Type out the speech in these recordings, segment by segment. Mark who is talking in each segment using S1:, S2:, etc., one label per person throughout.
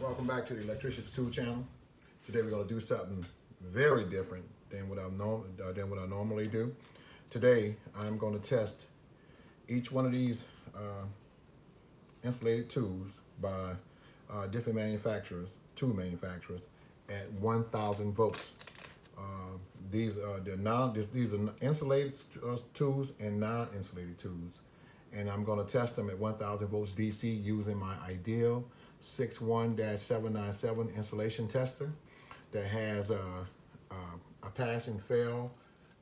S1: Welcome back to the Electrician's Tool Channel. Today we're going to do something very different than what I normally do. Today I'm going to test each one of these insulated tools by different manufacturers, tool manufacturers, at 1,000 volts. These are insulated tools and non-insulated tools, and I'm going to test them at 1,000 volts DC using my Ideal 61-797 insulation tester that has a pass and fail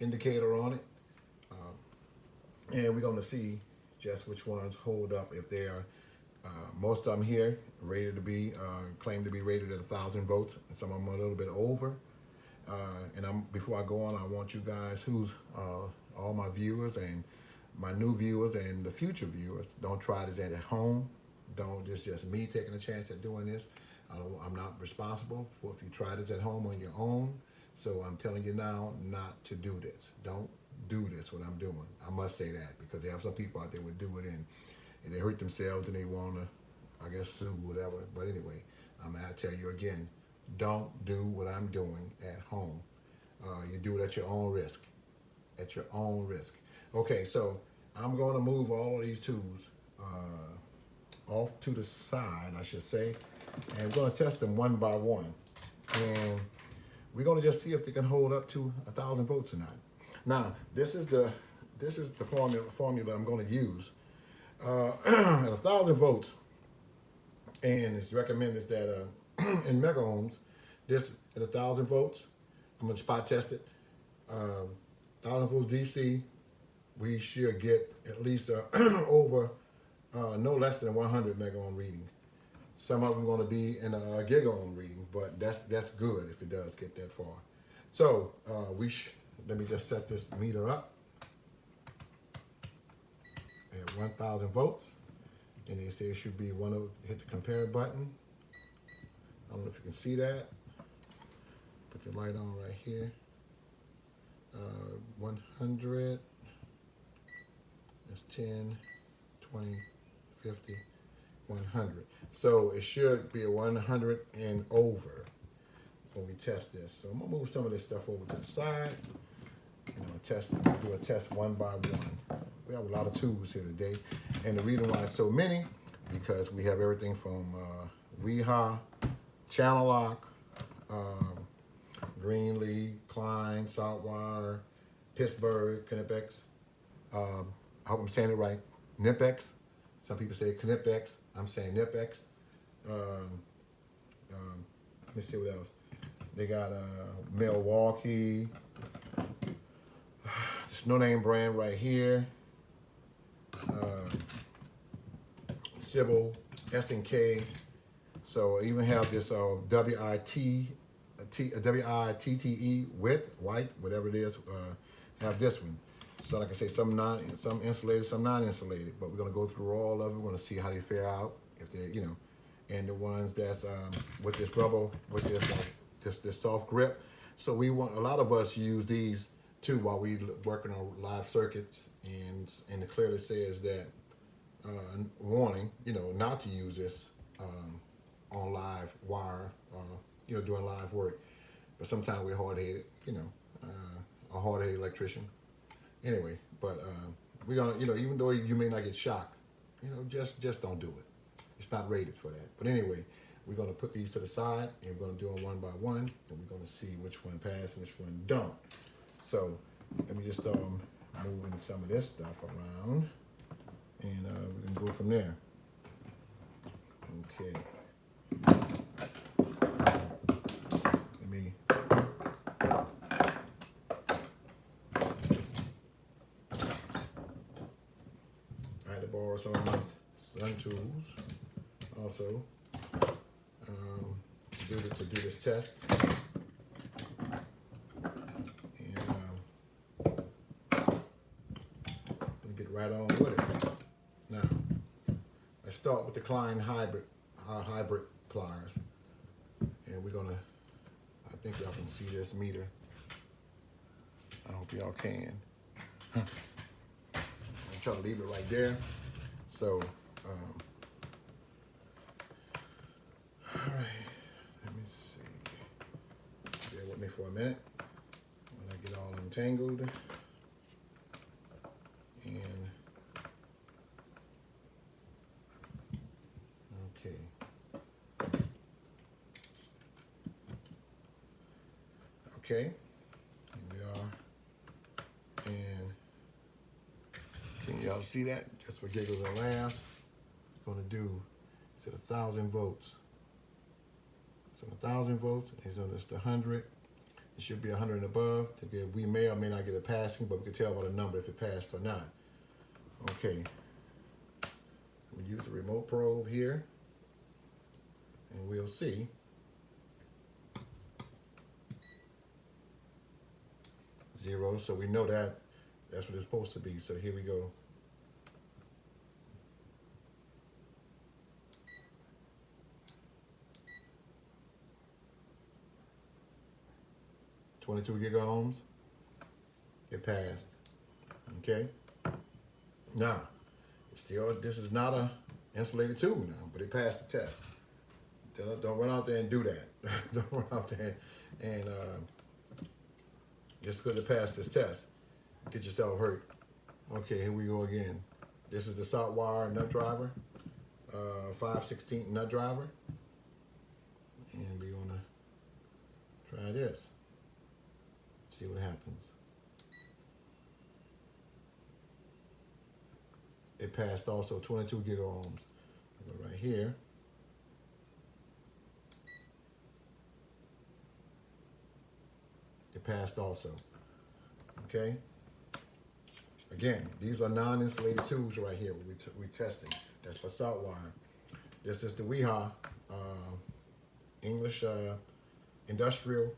S1: indicator on it, and we're going to see just which ones hold up. If they are most of them here rated to be claim to be rated at 1,000 volts, and some of them are a little bit over. And before I go on, I want you guys, all my viewers and my new viewers and the future viewers, don't try this at home. Don't, just me taking a chance at doing this. I'm not responsible for if you try this at home on your own. So I'm telling you now not to do this. Don't do this, what I'm doing. I must say that, because they have some people out there would do it and they hurt themselves and they want to, I guess, sue, whatever. But anyway, I'm going to tell you again, don't do what I'm doing at home. You do it at your own risk. At your own risk. Okay, so I'm going to move all of these tools off to the side, I should say, and we're going to test them one by one. And we're going to just see if they can hold up to 1,000 volts or not. Now, this is the formula I'm going to use. At 1,000 volts, and it's recommended that in mega ohms, this at 1,000 volts, I'm going to spot test it. 1,000 volts DC, we should get at least over no less than 100 mega ohm reading. Some of them are going to be in a giga ohm reading, but that's good if it does get that far. So let me just set this meter up at 1,000 volts. And they say it should be hit the compare button. I don't know if you can see that. Put the light on right here. 100. That's 10, 20, 50, 100. So it should be a 100 and over when we test this. So I'm gonna move some of this stuff over to the side. And I'm gonna do a test one by one. We have a lot of tools here today. And the reason why it's so many, because we have everything from Weha, Channel Lock, Greenlee, Klein, Saltwire, Pittsburgh, Knipex. I hope I'm saying it right. Knipex. Some people say Knipex. I'm saying Knipex. Let me see what else. They got Milwaukee. This no-name brand right here. Sybil, S&K. So I even have this WITTE, white, whatever it is. Have this one. So like I say, some insulated, some non-insulated. But we're gonna go through all of them. We're gonna see how they fare out, if they, and the ones that's with this rubber, with this soft grip. So a lot of us use these too while we working on live circuits, and it clearly says that warning, not to use this on live wire, doing live work. But sometimes we're hard-headed, a hard-headed electrician. Anyway, but we're gonna, even though you may not get shocked, just don't do it. It's not rated for that. But anyway, we're gonna put these to the side, and we're gonna do them one by one, and we're gonna see which one pass and which one don't. So let me just moving some of this stuff around, and we can go from there. Okay. Let me. I had to borrow some of my sun tools also to do this test. Right on with it. Now, let's start with the Klein hybrid pliers, and we're gonna. I think y'all can see this meter. I hope y'all can. I'm trying to leave it right there. So, all right. for a minute when I get all entangled. And okay. Okay, here we are. And can y'all see that? Just for giggles and laughs, it's gonna do, it's at 1,000 volts. So 1,000 volts, and so it's the 100. It should be 100 and above. We may or may not get a passing, but we can tell by the number if it passed or not. Okay. We use the remote probe here, and we'll see. Zero, so we know that that's what it's supposed to be. So here we go. .22 gigaohms. It passed. Okay. Now, still, this is not a insulated tube now, but it passed the test. Don't run out there and do that. Don't run out there and just because it passed this test, get yourself hurt. Okay, here we go again. This is the salt wire nut driver, 5/16 nut driver, and we're gonna try this. See what happens. It passed also 22 gigaohms. I'll go right here. It passed also. Okay. Again, these are non-insulated tubes right here. We're testing. That's for salt wire. This is the WEHA English industrial.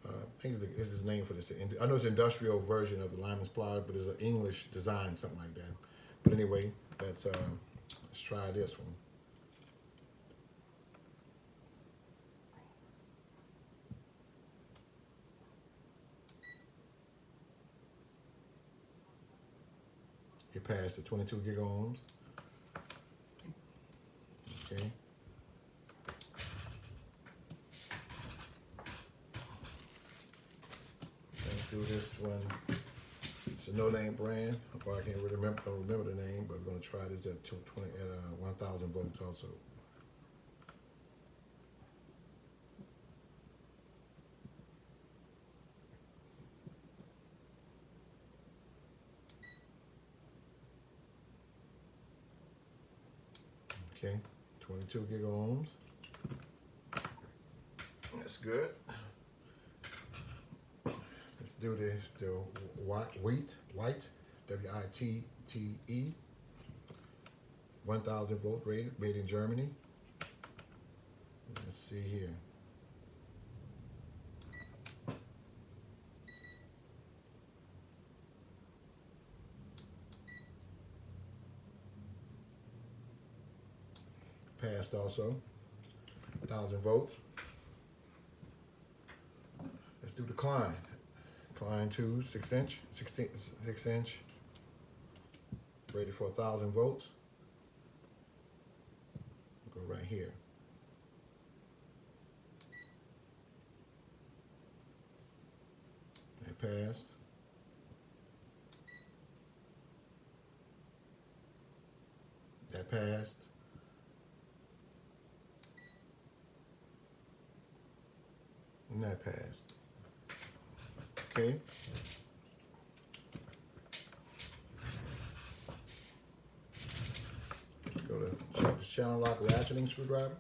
S1: I think is his name for this. I know it's an industrial version of the lineman's pliers, but it's an English design, something like that. But anyway, let's try this one. It passed the 22 gigaohms. Okay. Let's do this one. It's a no-name brand. Well, I can't really remember the name, but we're going to try this at 1,000 volts also. Okay, 22 gigaohms. That's good. Let's do the white, W-I-T-T-E, 1,000 volt rated, made in Germany. Let's see here. Passed also, 1,000 volts. Let's do the Klein. Klein 2, 6-inch, 6-inch, rated for 1,000 volts. Go right here. That passed. That passed. And that passed. Okay. Let's go to channel lock ratcheting screwdriver.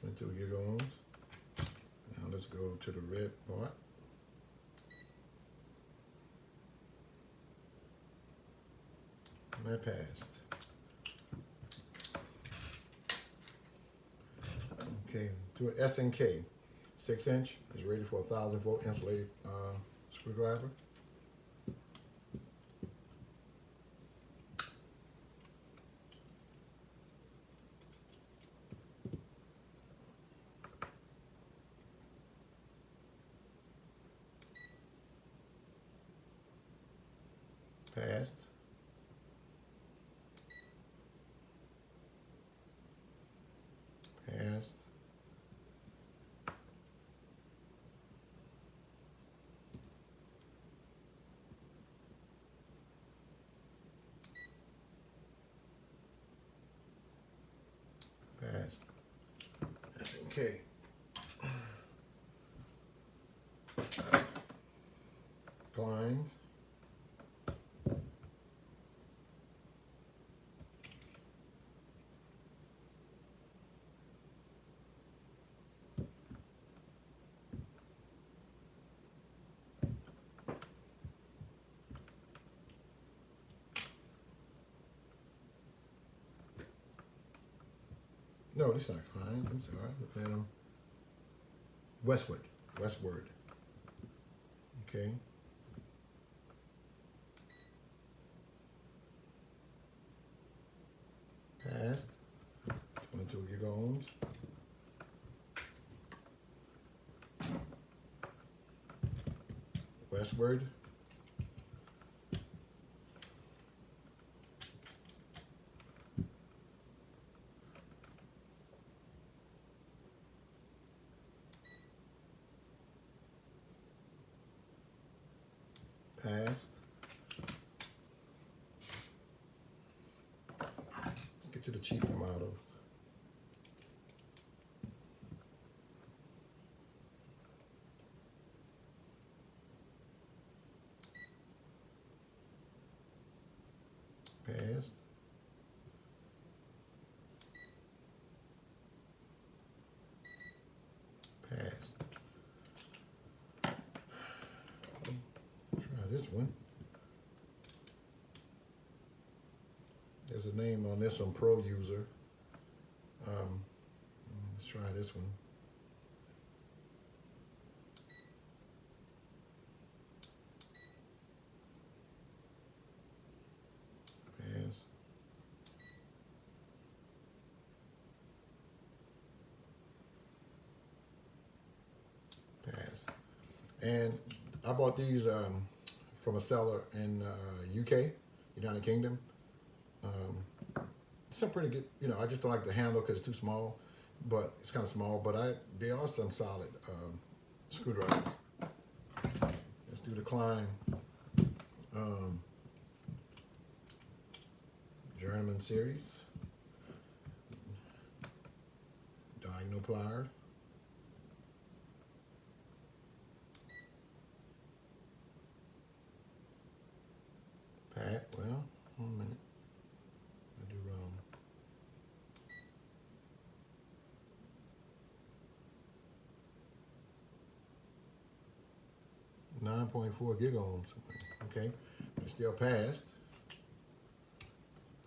S1: Until we get ohms. Now let's go to the red part. That passed. Okay, do an SNK, 6-inch. It's rated for 1,000 volt insulated screwdriver. Passed. Passed. Passed. That's okay. Blinds. No, this is not Klein. I'm sorry. Look at them. Westward. Westward. Okay. Passed. 22 gigohms. Westward. Passed. Let's get to the cheaper model. Passed. Passed. Try this one. There's a name on this one, Pro User. Let's try this one. Pass. Pass. And I bought these from a seller in UK, United Kingdom. Some pretty good, you know, I just don't like the handle because it's too small, but it's kind of small, but they are some solid screwdrivers. Let's do the Klein German series. Diagonal pliers. Pat, well, 1 minute. I do wrong. 9.4 gigohms. Okay, but still passed.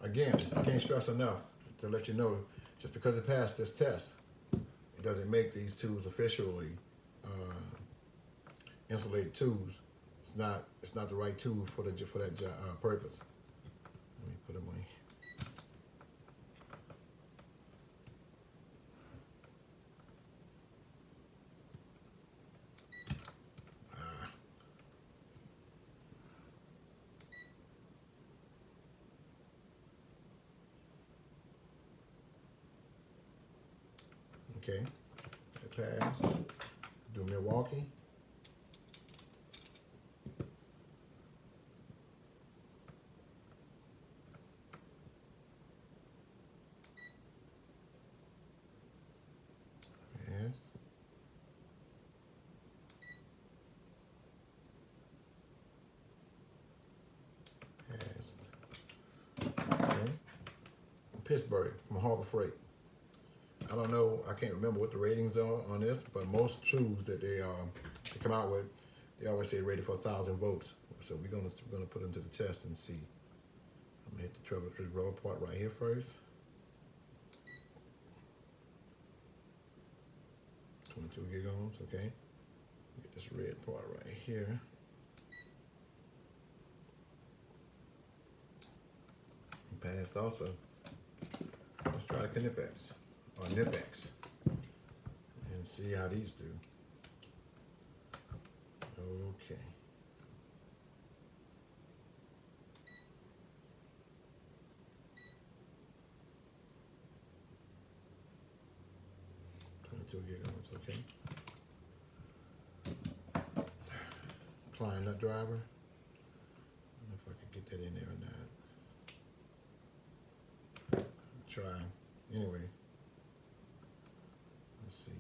S1: Again, I can't stress enough to let you know, just because it passed this test, it doesn't make these tools officially insulated tools. It's not the right tool for that purpose. Let me put them away. Okay, that passed. Do Milwaukee. Passed. Passed. Okay. Pittsburgh from Harbor Freight. I don't know, I can't remember what the ratings are on this, but most tools that they come out with, they always say rated for 1,000 volts. So we're gonna put them to the test and see. I'm gonna hit the trouble-free rubber part right here first. 22 gigohms, okay. Get this red part right here. Passed also. Let's try the Knipex. Or Knipex, and see how these do. Okay. two gigawatts, okay. Klein nut driver. I don't know if I could get that in there or not. Try. Anyway. Let's see.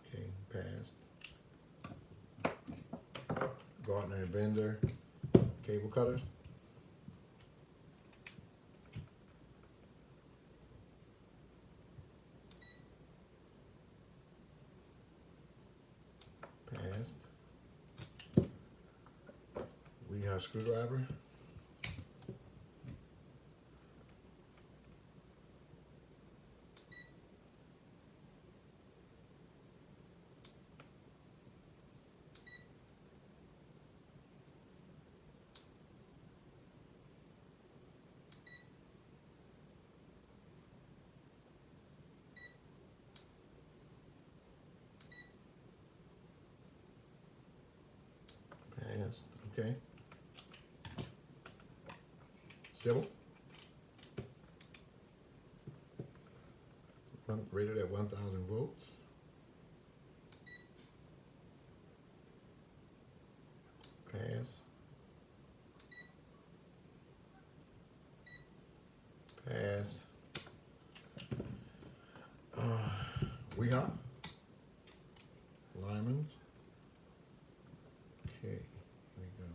S1: Okay, passed. Gardner and Bender cable cutters. Passed. We have screwdriver. Passed. Okay. Civil. Rated at 1,000 volts. Pass. Pass. We hop. Lyman's. Okay, here we go.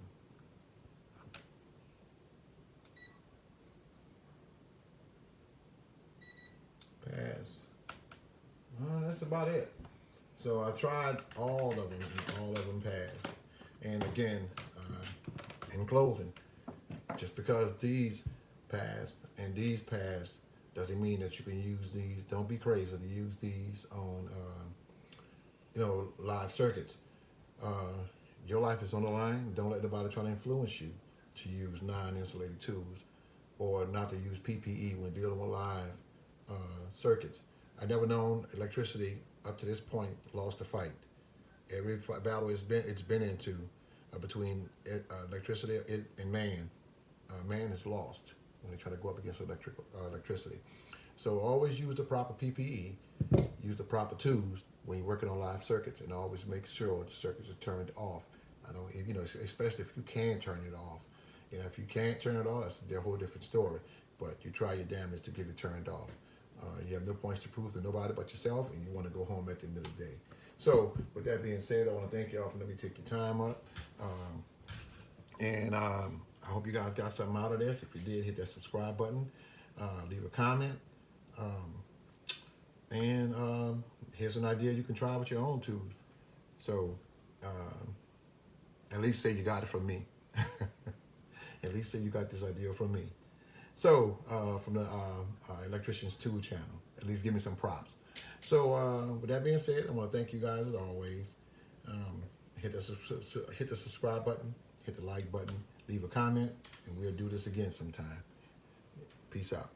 S1: Pass. That's about it. So I tried all of them, and all of them passed. And again, in closing, just because these passed and these passed doesn't mean that you can use these. Don't be crazy to use these on, live circuits. Your life is on the line. Don't let nobody try to influence you to use non-insulated tools or not to use PPE when dealing with live circuits. I never known electricity up to this point lost a fight. Every battle it's been into between electricity and man. Man is lost when they try to go up against electricity. So always use the proper PPE, use the proper tools when you're working on live circuits, and always make sure the circuits are turned off. Especially if you can turn it off. If you can't turn it off, that's a whole different story. But you try your damage to get it turned off. You have no points to prove to nobody but yourself, and you want to go home at the end of the day. So, with that being said, I want to thank y'all for letting me take your time up. I hope you guys got something out of this. If you did, hit that subscribe button, leave a comment, and here's an idea you can try with your own tools. So, at least say you got it from me. At least say you got this idea from me. So, from the Electrician's Tool channel, at least give me some props. So, with that being said, I want to thank you guys as always. Hit the subscribe button, hit the like button, leave a comment, and we'll do this again sometime. Peace out.